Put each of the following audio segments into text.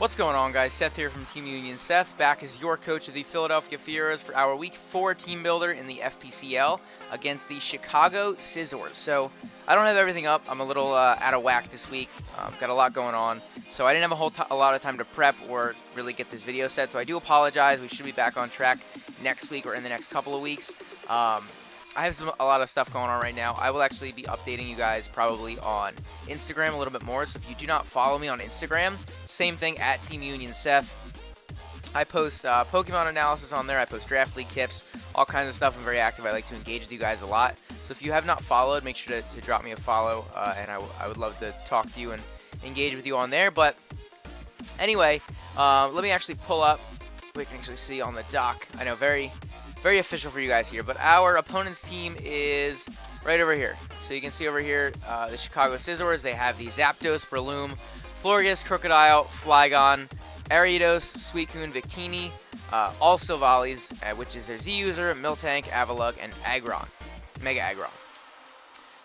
What's going on, guys? Seth here from Team Union Seth, back as your coach of the Philadelphia Fearows for our Week 4 team builder in the FPCL against the Chicago Scizors. So, I don't have everything up. I'm a little out of whack this week. Got a lot going on. So, I didn't have a lot of time to prep or really get this video set. So, I do apologize. We should be back on track next week or in the next couple of weeks. I have a lot of stuff going on right now. I will actually be updating you guys probably on Instagram a little bit more. So if you do not follow me on Instagram, same thing, at Team Union Seth. I post Pokemon analysis on there. I post draft league tips, all kinds of stuff. I'm very active. I like to engage with you guys a lot. So if you have not followed, make sure to drop me a follow, and I would love to talk to you and engage with you on there. But anyway, let me actually pull up. We can actually see on the dock. I know, very official for you guys here, but our opponent's team is right over here. So you can see over here, the Chicago Scizors. They have the Zapdos, Breloom, Florges, Crocodile, Flygon, Ariados, Suicune, Victini, also Volleys, which is their Z-User, Miltank, Avalugg, and Aggron, Mega Aggron.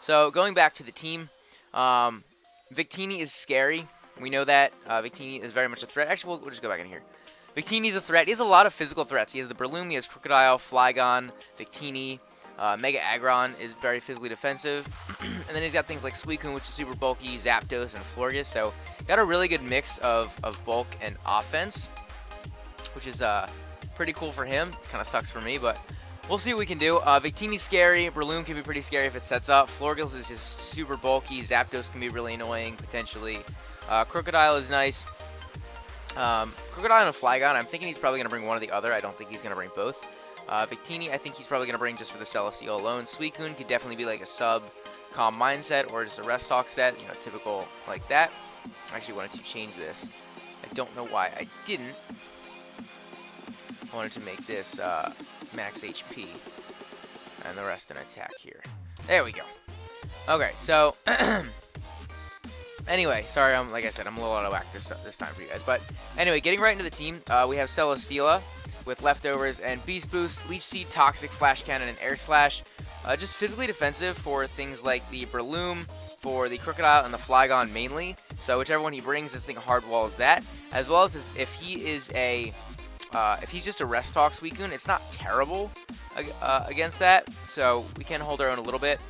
So going back to the team, Victini is scary. We know that. Victini is very much a threat. Actually, we'll just go back in here. Victini's a threat. He has a lot of physical threats. He has the Breloom, he has Crocodile, Flygon, Victini. Mega Aggron is very physically defensive. And then he's got things like Suicune, which is super bulky, Zapdos, and Florges. So got a really good mix of bulk and offense, which is pretty cool for him. Kind of sucks for me, but we'll see what we can do. Victini's scary. Breloom can be pretty scary if it sets up. Florges is just super bulky. Zapdos can be really annoying, potentially. Crocodile is nice. Crocodile and Flygon, I'm thinking he's probably going to bring one or the other. I don't think he's going to bring both. Victini, I think he's probably going to bring just for the Celestial alone. Suicune could definitely be like a sub-calm mindset or just a rest talk set, you know, typical like that. I actually wanted to change this. I don't know why I didn't. I wanted to make this max HP and the rest in attack here. There we go. Okay, so anyway, sorry, like I said, I'm a little out of whack this time for you guys. But anyway, getting right into the team, we have Celesteela with Leftovers and Beast Boost, Leech Seed, Toxic, Flash Cannon, and Air Slash. Just physically defensive for things like the Breloom, for the Crocodile, and the Flygon mainly. So whichever one he brings, this thing hard walls that. As well as if he is if he's just a Rest Talk Suicune, it's not terrible against that. So we can hold our own a little bit.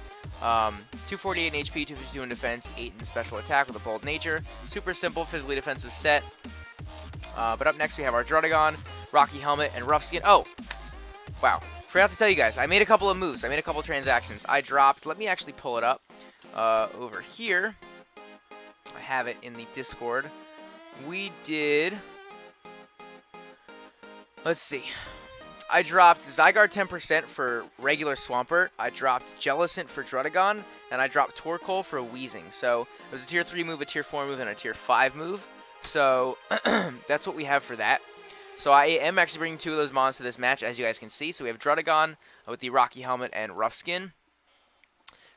248 in HP, 252 in defense, 8 in special attack with a bold nature. Super simple, physically defensive set. But up next we have our Druddigon, Rocky Helmet, and Rough Skin. Oh, wow. Forgot to tell you guys, I made a couple of moves. I made a couple of transactions. I dropped, let me actually pull it up over here. I have it in the Discord. We did, let's see. I dropped Zygarde 10% for regular Swampert, I dropped Jellicent for Druddigon, and I dropped Torkoal for Wheezing. So it was a tier 3 move, a tier 4 move, and a tier 5 move. So that's what we have for that. So I am actually bringing 2 of those mons to this match, as you guys can see. So we have Druddigon with the Rocky Helmet and Rough Skin.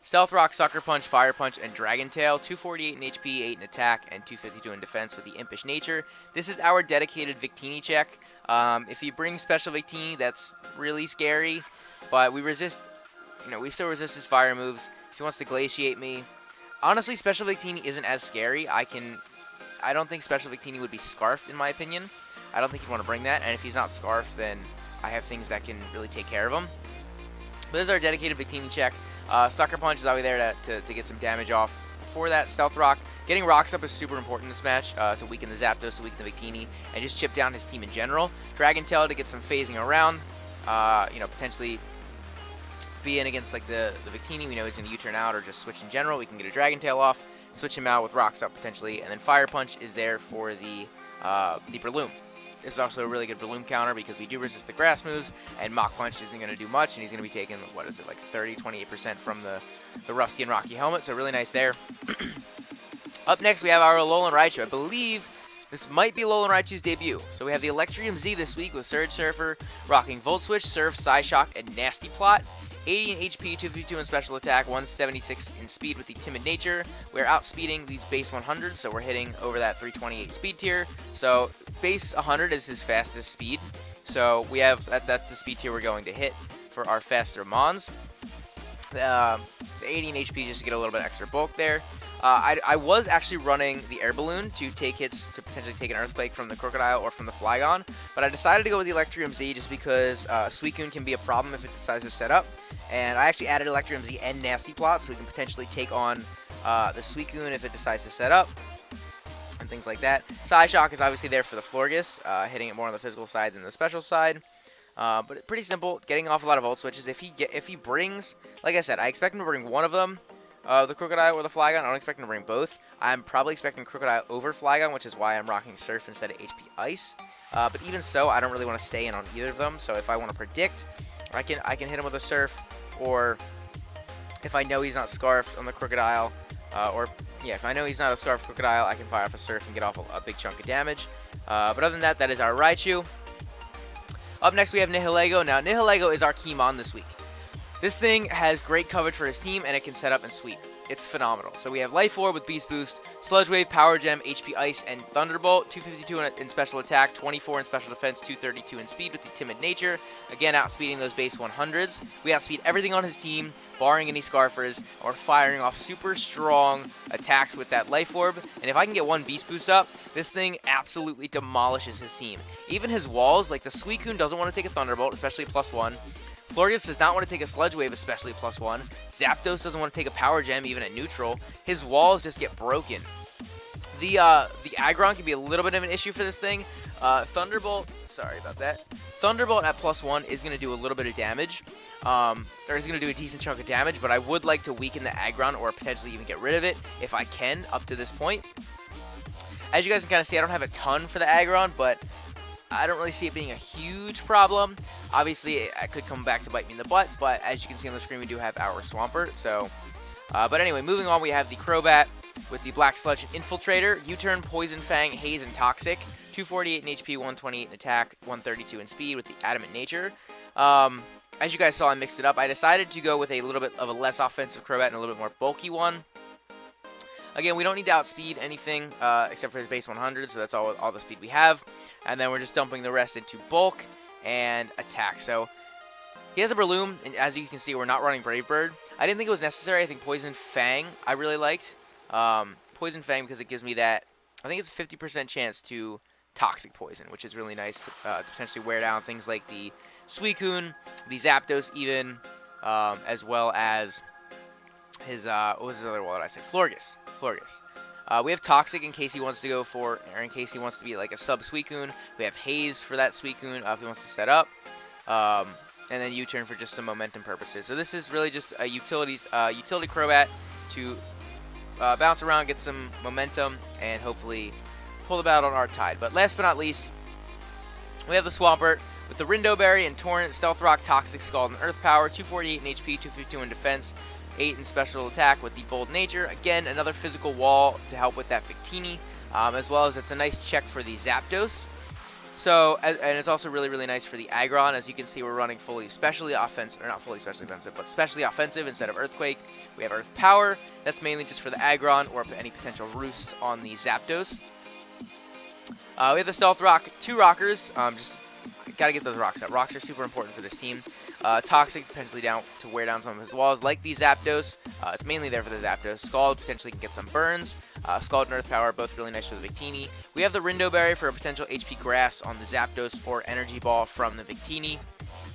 Stealth Rock, Sucker Punch, Fire Punch, and Dragon Tail. 248 in HP, 8 in attack, and 252 in defense with the Impish Nature. This is our dedicated Victini check. If he brings Special Victini, that's really scary. But we resist, you know, we still resist his fire moves. If he wants to Glaciate me. Honestly, Special Victini isn't as scary. I don't think Special Victini would be Scarfed, in my opinion. I don't think he'd want to bring that. And if he's not Scarfed, then I have things that can really take care of him. But this is our dedicated Victini check. Sucker Punch is always there to get some damage off. For that, Stealth Rock. Getting rocks up is super important in this match to weaken the Zapdos, to weaken the Victini, and just chip down his team in general. Dragon Tail to get some phasing around. You know, potentially be in against like the Victini. We know he's going to U-turn out or just switch in general. We can get a Dragon Tail off, switch him out with rocks up potentially, and then Fire Punch is there for the Breloom. This is also a really good Breloom counter because we do resist the grass moves, and Mach Punch isn't going to do much, and he's going to be taking, what is it, like 28% from the Rusty and Rocky Helmet, so really nice there. Up next, we have our Alolan Raichu. I believe this might be Alolan Raichu's debut. So we have the Electrium Z this week with Surge Surfer, rocking Volt Switch, Surf, Psyshock, and Nasty Plot. 80 in HP, 252 in special attack, 176 in speed with the Timid Nature. We're outspeeding these base 100, so we're hitting over that 328 speed tier. So base 100 is his fastest speed. So we have that's the speed tier we're going to hit for our faster mons. The 80 in HP just to get a little bit extra bulk there. I was actually running the air balloon to take hits to potentially take an earthquake from the crocodile or from the Flygon, but I decided to go with the Electrium Z just because Suicune can be a problem if it decides to set up. And I actually added Electrium Z and Nasty Plot so we can potentially take on the Suicune if it decides to set up and things like that. Psyshock is obviously there for the Florges, hitting it more on the physical side than the special side. But pretty simple, getting off a lot of ult switches. If he brings, like I said, I expect him to bring one of them. The Crocodile or the Flygon. I don't expect him to bring both. I'm probably expecting Crocodile over Flygon, which is why I'm rocking Surf instead of HP Ice. But even so, I don't really want to stay in on either of them. So if I want to predict, I can hit him with a Surf, or if I know he's not Scarfed on the Crocodile, if I know he's not a Scarfed Crocodile, I can fire off a Surf and get off a big chunk of damage. But other than that, that is our Raichu. Up next, we have Nihilego. Now, Nihilego is our Keymon this week. This thing has great coverage for his team, and it can set up and sweep. It's phenomenal. So we have Life Orb with Beast Boost, Sludge Wave, Power Gem, HP Ice, and Thunderbolt. 252 in special attack, 24 in special defense, 232 in speed with the Timid Nature. Again, outspeeding those base 100s. We outspeed everything on his team, barring any Scarfers, and we're firing off super strong attacks with that Life Orb. And if I can get one Beast Boost up, this thing absolutely demolishes his team. Even his walls, like the Suicune doesn't want to take a Thunderbolt, especially +1. Florges does not want to take a Sludge Wave, especially +1. Zapdos doesn't want to take a Power Gem, even at neutral. His walls just get broken. The Aggron can be a little bit of an issue for this thing. Thunderbolt, sorry about that. Thunderbolt at +1 is going to do a little bit of damage. Or is going to do a decent chunk of damage, but I would like to weaken the Aggron or potentially even get rid of it if I can up to this point. As you guys can kind of see, I don't have a ton for the Aggron, but I don't really see it being a huge problem. Obviously, it could come back to bite me in the butt, but as you can see on the screen, we do have our Swampert. So, but anyway, moving on, we have the Crobat with the Black Sludge and Infiltrator, U-Turn, Poison Fang, Haze, and Toxic. 248 in HP, 128 in attack, 132 in speed with the Adamant Nature. As you guys saw, I mixed it up. I decided to go with a little bit of a less offensive Crobat and a little bit more bulky one. Again, we don't need to outspeed anything except for his base 100, so that's all the speed we have. And then we're just dumping the rest into bulk and attack. So he has a Breloom, and as you can see, we're not running Brave Bird. I didn't think it was necessary. I think Poison Fang I really liked. Poison Fang because it gives me that, I think it's a 50% chance to Toxic Poison, which is really nice to potentially wear down things like the Suicune, the Zapdos even, as well as his, what was his other wall that I said? Florges. We have Toxic in case he wants to go for, or in case he wants to be like a sub Suicune. We have Haze for that Suicune if he wants to set up. And then U-Turn for just some momentum purposes. So this is really just a utility Crobat to bounce around, get some momentum, and hopefully pull the battle on our tide. But last but not least, we have the Swampert with the Rindo Berry and Torrent, Stealth Rock, Toxic, Scald, and Earth Power. 248 in HP, 252 in defense, 8 in special attack with the Bold Nature. Again, another physical wall to help with that Victini, as well as it's a nice check for the Zapdos. So, and it's also really, really nice for the Aggron. As you can see, we're running fully specially offensive, or not fully specially offensive, but specially offensive instead of Earthquake. We have Earth Power. That's mainly just for the Aggron or any potential roosts on the Zapdos. We have the Stealth Rock, 2 Rockers. Just gotta get those rocks up. Rocks are super important for this team. Toxic, potentially down to wear down some of his walls, like the Zapdos. It's mainly there for the Zapdos. Scald, potentially can get some burns. Scald and Earth Power, both really nice for the Victini. We have the Rindo Berry for a potential HP Grass on the Zapdos or Energy Ball from the Victini.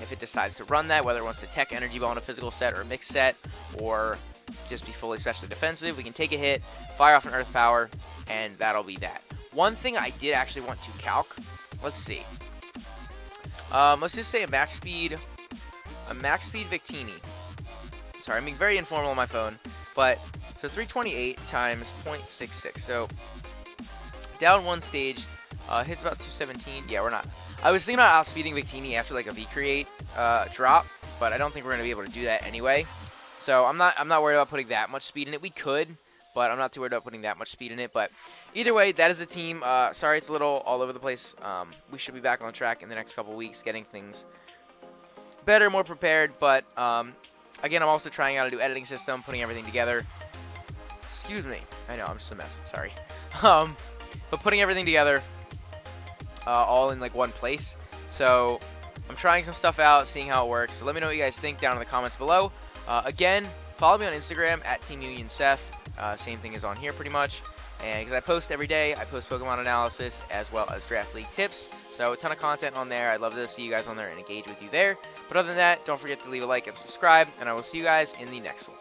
If it decides to run that, whether it wants to tech Energy Ball in a physical set or a mixed set, or just be fully specially defensive, we can take a hit, fire off an Earth Power, and that'll be that. One thing I did actually want to calc, let's see. Let's just say a max speed Victini. Sorry, I'm being very informal on my phone, but so 328 times 0.66. So down one stage, hits about 217. Yeah, we're not. I was thinking about outspeeding Victini after like a V-Create drop, but I don't think we're gonna be able to do that anyway. So I'm not worried about putting that much speed in it. We could, but I'm not too worried about putting that much speed in it. But either way, that is the team. Sorry, it's a little all over the place. We should be back on track in the next couple weeks, getting things better, more prepared. But again, I'm also trying out a new editing system, putting everything together. Excuse me. I know, I'm just a mess. Sorry. But putting everything together all in like one place. So I'm trying some stuff out, seeing how it works. So let me know what you guys think down in the comments below. Again, follow me on Instagram at TeamUnionSeth. Same thing is on here pretty much. And because I post every day, I post Pokemon analysis as well as draft league tips. So a ton of content on there. I'd love to see you guys on there and engage with you there. But other than that, don't forget to leave a like and subscribe, and I will see you guys in the next one.